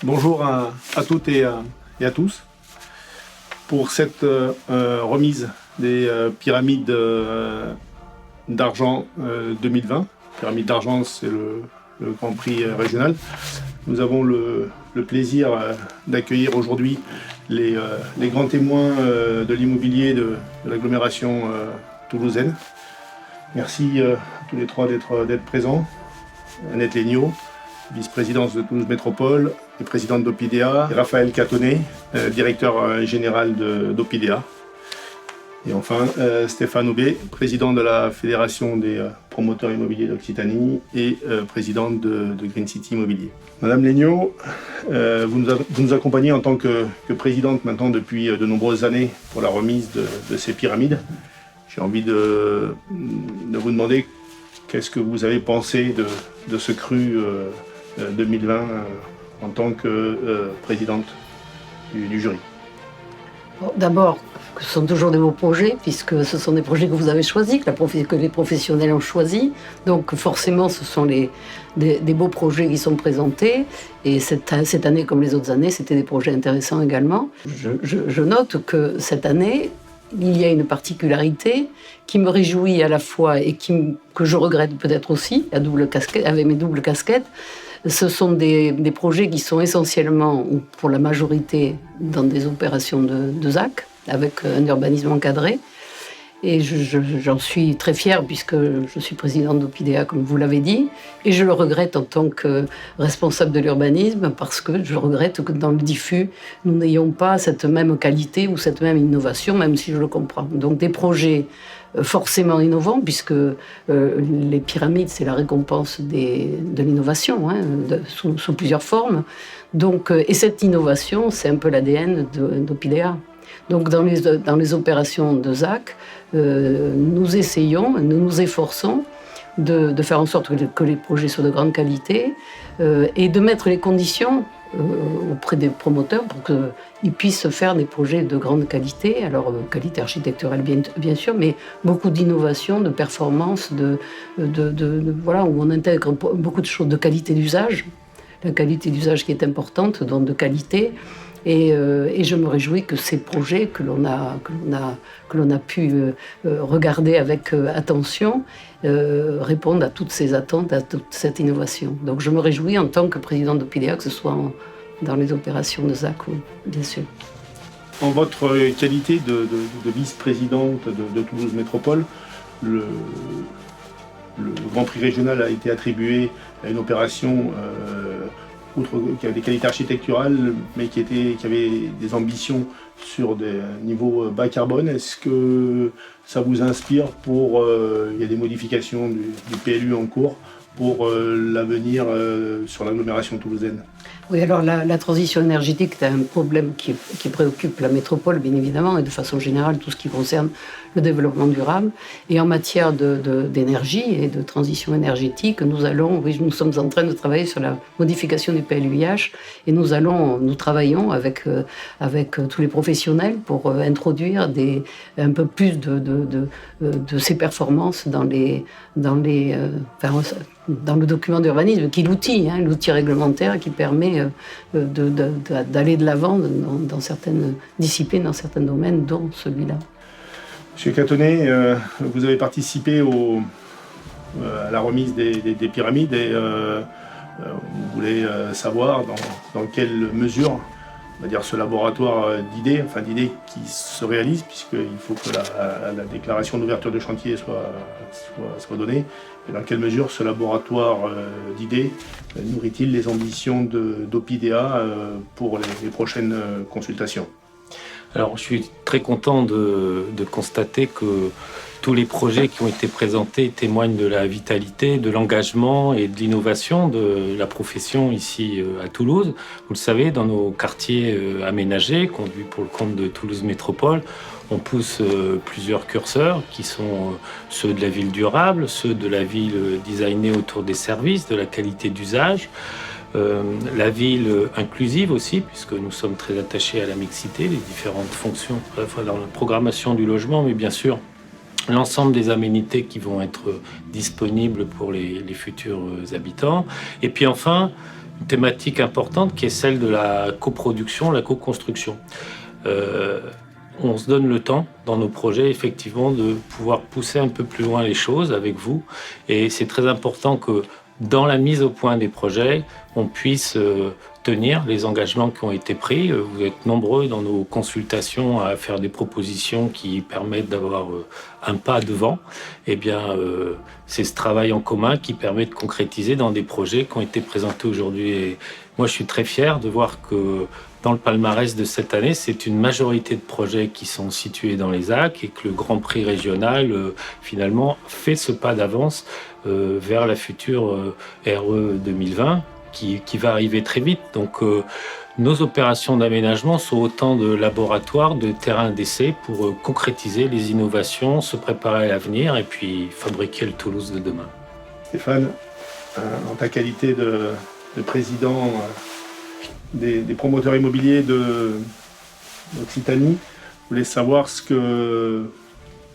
Bonjour à toutes et à tous. Pour cette remise des pyramides d'argent 2020, pyramide d'argent c'est le Grand Prix régional, nous avons le plaisir d'accueillir aujourd'hui les grands témoins de l'immobilier de l'agglomération toulousaine. Merci à tous les trois d'être présents. Annette Legnaud, vice-présidente de Toulouse Métropole et présidente d'Opidea, et Raphaël Catonnet, directeur général d'Opidea. Et enfin, Stéphane Aubé, président de la Fédération des promoteurs immobiliers d'Occitanie et présidente de Green City Immobilier. Madame Legnaud, vous nous accompagnez en tant que présidente maintenant depuis de nombreuses années pour la remise de ces pyramides. J'ai envie de vous demander qu'est-ce que vous avez pensé de ce cru 2020 en tant que présidente du jury. Bon, d'abord, ce sont toujours des beaux projets, puisque ce sont des projets que vous avez choisis, que les professionnels ont choisis. Donc forcément, ce sont des beaux projets qui sont présentés. Et cette année, comme les autres années, c'était des projets intéressants également. Je note que cette année, il y a une particularité qui me réjouit à la fois et que je regrette peut-être aussi, avec mes doubles casquettes. Ce sont des projets qui sont essentiellement, ou pour la majorité, dans des opérations de ZAC, avec un urbanisme encadré. Et j'en suis très fière puisque je suis présidente d'Opidea, comme vous l'avez dit, et je le regrette en tant que responsable de l'urbanisme parce que je regrette que dans le diffus, nous n'ayons pas cette même qualité ou cette même innovation, même si je le comprends. Donc des projets forcément innovants puisque les pyramides, c'est la récompense de l'innovation, sous plusieurs formes. Donc, et cette innovation, c'est un peu l'ADN d'Opidea. Donc dans les opérations de ZAC, nous essayons, nous nous efforçons de faire en sorte que les projets soient de grande qualité et de mettre les conditions auprès des promoteurs pour qu'ils puissent faire des projets de grande qualité. Alors qualité architecturale bien sûr, mais beaucoup d'innovation, de performance, voilà, où on intègre beaucoup de choses de qualité d'usage. La qualité d'usage qui est importante, donc de qualité. Et je me réjouis que ces projets que l'on a pu regarder avec attention répondent à toutes ces attentes, à toute cette innovation. Donc je me réjouis en tant que présidente d'Opidea que ce soit dans les opérations de ZAC, bien sûr. En votre qualité de vice-présidente de Toulouse Métropole, le Grand Prix régional a été attribué à une opération qui avait des qualités architecturales, mais qui avait des ambitions sur des niveaux bas carbone. Est-ce que ça vous inspire il y a des modifications du PLU en cours pour l'avenir sur l'agglomération toulousaine? Oui, alors la transition énergétique est un problème qui préoccupe la métropole, bien évidemment, et de façon générale, tout ce qui concerne le développement durable. Et en matière d'énergie et de transition énergétique, nous sommes en train de travailler sur la modification du PLUiH et nous travaillons avec tous les professionnels pour introduire un peu plus de ces performances dans le document d'urbanisme, qui est l'outil réglementaire qui permet d'aller de l'avant dans certaines disciplines, dans certains domaines, dont celui-là. Monsieur Catonnet, vous avez participé à la remise des pyramides et vous voulez savoir dans quelle mesure, on va dire, ce laboratoire d'idées qui se réalise, puisqu'il faut que la déclaration d'ouverture de chantier soit donnée, et dans quelle mesure ce laboratoire d'idées nourrit-il les ambitions d'Opidea pour les prochaines consultations? Alors, je suis très content de constater que tous les projets qui ont été présentés témoignent de la vitalité, de l'engagement et de l'innovation de la profession ici à Toulouse. Vous le savez, dans nos quartiers aménagés, conduits pour le compte de Toulouse Métropole, on pousse plusieurs curseurs qui sont ceux de la ville durable, ceux de la ville designée autour des services, de la qualité d'usage, la ville inclusive aussi, puisque nous sommes très attachés à la mixité, les différentes fonctions, à la fois dans la programmation du logement, mais bien sûr l'ensemble des aménités qui vont être disponibles pour les futurs habitants. Et puis enfin, une thématique importante qui est celle de la coproduction, la co-construction. On se donne le temps dans nos projets, effectivement, de pouvoir pousser un peu plus loin les choses avec vous. Et c'est très important que dans la mise au point des projets, on puisse tenir les engagements qui ont été pris. Vous êtes nombreux dans nos consultations à faire des propositions qui permettent d'avoir un pas devant. Eh bien, c'est ce travail en commun qui permet de concrétiser dans des projets qui ont été présentés aujourd'hui. Et moi, je suis très fier de voir que dans le palmarès de cette année, c'est une majorité de projets qui sont situés dans les ZAC et que le Grand Prix régional, finalement, fait ce pas d'avance vers la future RE 2020 qui va arriver très vite. Donc, nos opérations d'aménagement sont autant de laboratoires, de terrains d'essai pour concrétiser les innovations, se préparer à l'avenir et puis fabriquer le Toulouse de demain. Stéphane, en ta qualité de président des promoteurs immobiliers d'Occitanie, je voulais savoir ce que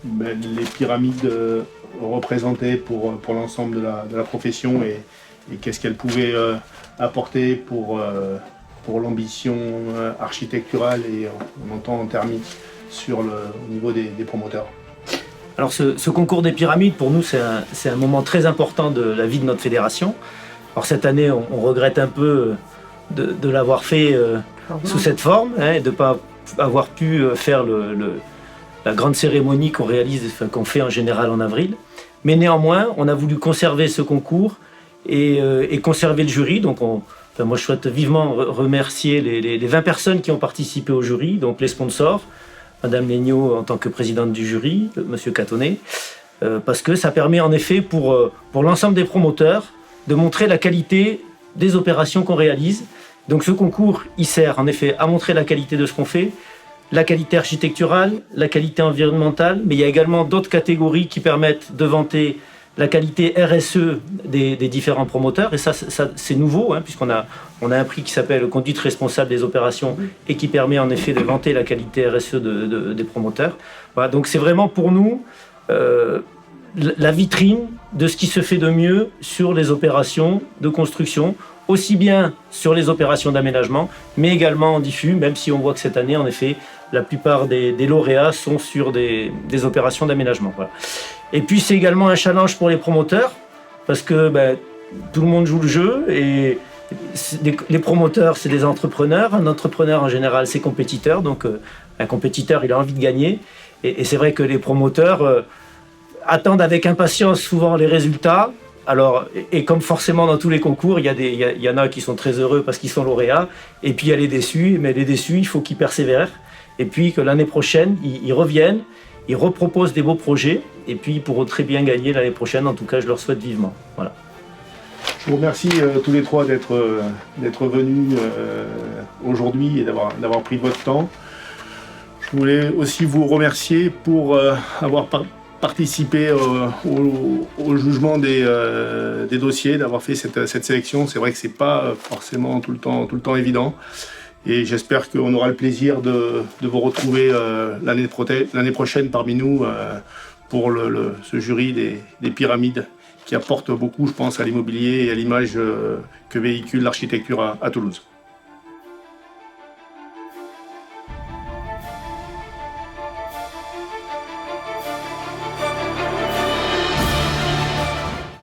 les pyramides représentaient pour l'ensemble de la profession et qu'est-ce qu'elles pouvaient apporter pour l'ambition architecturale et on entend en thermique au niveau des promoteurs. Alors ce concours des pyramides, pour nous, c'est un moment très important de la vie de notre fédération. Alors cette année, on regrette un peu de l'avoir fait sous cette forme, et de ne pas avoir pu faire la grande cérémonie qu'on fait en général en avril. Mais néanmoins, on a voulu conserver ce concours et conserver le jury. Donc moi, je souhaite vivement remercier les 20 personnes qui ont participé au jury, donc les sponsors, Madame Legnaud en tant que présidente du jury, Monsieur Catonnet, parce que ça permet en effet pour l'ensemble des promoteurs de montrer la qualité des opérations qu'on réalise. Donc ce concours, il sert en effet à montrer la qualité de ce qu'on fait, la qualité architecturale, la qualité environnementale, mais il y a également d'autres catégories qui permettent de vanter la qualité RSE des différents promoteurs. Et ça c'est nouveau, puisqu'on a un prix qui s'appelle Conduite responsable des opérations et qui permet en effet de vanter la qualité RSE des promoteurs. Voilà, donc c'est vraiment pour nous la vitrine de ce qui se fait de mieux sur les opérations de construction, aussi bien sur les opérations d'aménagement, mais également en diffus, même si on voit que cette année, en effet, la plupart des lauréats sont sur des opérations d'aménagement. Voilà. Et puis c'est également un challenge pour les promoteurs, parce que tout le monde joue le jeu, et les promoteurs, c'est des entrepreneurs. Un entrepreneur, en général, c'est compétiteur, donc un compétiteur, il a envie de gagner. Et c'est vrai que les promoteurs attendent avec impatience souvent les résultats. Alors, et comme forcément dans tous les concours, il y en a qui sont très heureux parce qu'ils sont lauréats, et puis il y a les déçus, mais les déçus, il faut qu'ils persévèrent, et puis que l'année prochaine, ils reviennent, ils reproposent des beaux projets, et puis ils pourront très bien gagner l'année prochaine. En tout cas, je leur souhaite vivement. Voilà. Je vous remercie tous les trois d'être venus aujourd'hui et d'avoir pris de votre temps. Je voulais aussi vous remercier pour avoir participer au jugement des dossiers, d'avoir fait cette sélection. C'est vrai que c'est pas forcément tout le temps évident. Et j'espère qu'on aura le plaisir de vous retrouver l'année prochaine parmi nous pour ce jury des pyramides qui apporte beaucoup, je pense, à l'immobilier et à l'image que véhicule l'architecture à Toulouse.